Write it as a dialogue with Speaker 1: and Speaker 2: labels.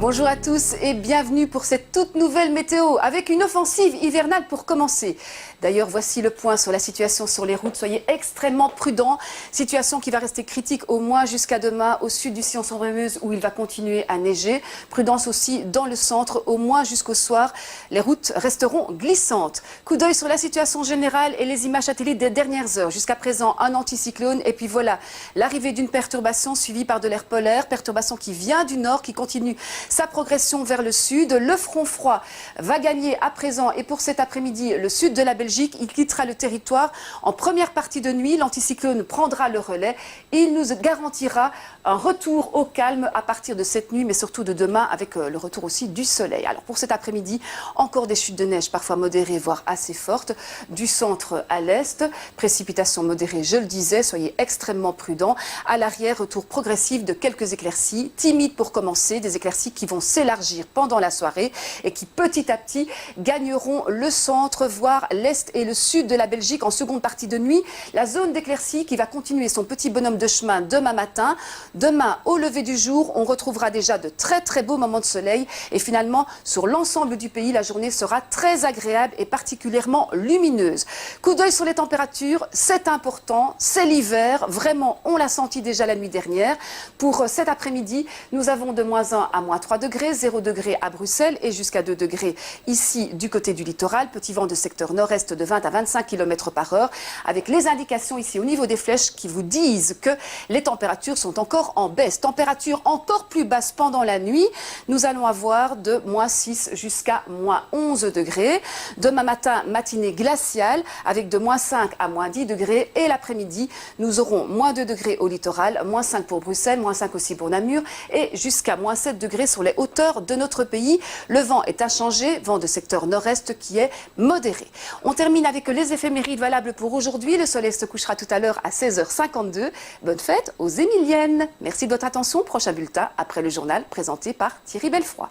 Speaker 1: Bonjour à tous et bienvenue pour cette toute nouvelle météo avec une offensive hivernale pour commencer. D'ailleurs, voici le point sur la situation sur les routes. Soyez extrêmement prudents. Situation qui va rester critique au moins jusqu'à demain au sud du Sillon-sur-Meuse où il va continuer à neiger. Prudence aussi dans le centre au moins jusqu'au soir. Les routes resteront glissantes. Coup d'œil sur la situation générale et les images satellites des dernières heures. Jusqu'à présent, un anticyclone et puis voilà, l'arrivée d'une perturbation suivie par de l'air polaire. Perturbation qui vient du nord, qui continue sa progression vers le sud. Le front froid va gagner à présent et pour cet après-midi le sud de la Belgique. Il quittera le territoire en première partie de nuit. L'anticyclone prendra le relais et il nous garantira un retour au calme à partir de cette nuit, mais surtout de demain avec le retour aussi du soleil. Alors pour cet après-midi, encore des chutes de neige parfois modérées, voire assez fortes, du centre à l'est. Précipitations modérées, je le disais, soyez extrêmement prudents. À l'arrière, retour progressif de quelques éclaircies, timides pour commencer, des éclaircies qui vont s'élargir pendant la soirée et qui petit à petit gagneront le centre, voire l'est et le sud de la Belgique en seconde partie de nuit. La zone d'éclaircie qui va continuer son petit bonhomme de chemin demain matin. Demain, au lever du jour, on retrouvera déjà de très beaux moments de soleil. Et finalement, sur l'ensemble du pays, la journée sera très agréable et particulièrement lumineuse. Coup d'œil sur les températures, c'est important, c'est l'hiver. Vraiment, on l'a senti déjà la nuit dernière. Pour cet après-midi, nous avons de -1 à -3 degrés, 0 degrés à Bruxelles et jusqu'à 2 degrés ici du côté du littoral. Petit vent de secteur nord-est de 20 à 25 km par heure, avec les indications ici au niveau des flèches qui vous disent que les températures sont encore en baisse. Température encore plus basse pendant la nuit. Nous allons avoir de -6 jusqu'à -11 degrés. Demain matin, matinée glaciale avec de -5 à -10 degrés. Et l'après-midi, nous aurons -2 degrés au littoral, -5 pour Bruxelles, -5 aussi pour Namur et jusqu'à -7 degrés sur les hauteurs de notre pays. Le vent est inchangé, vent de secteur nord-est qui est modéré. On termine avec les éphémérides valables pour aujourd'hui. Le soleil se couchera tout à l'heure à 16h52. Bonne fête aux Émiliennes. Merci de votre attention. Prochain bulletin après le journal présenté par Thierry Belfroy.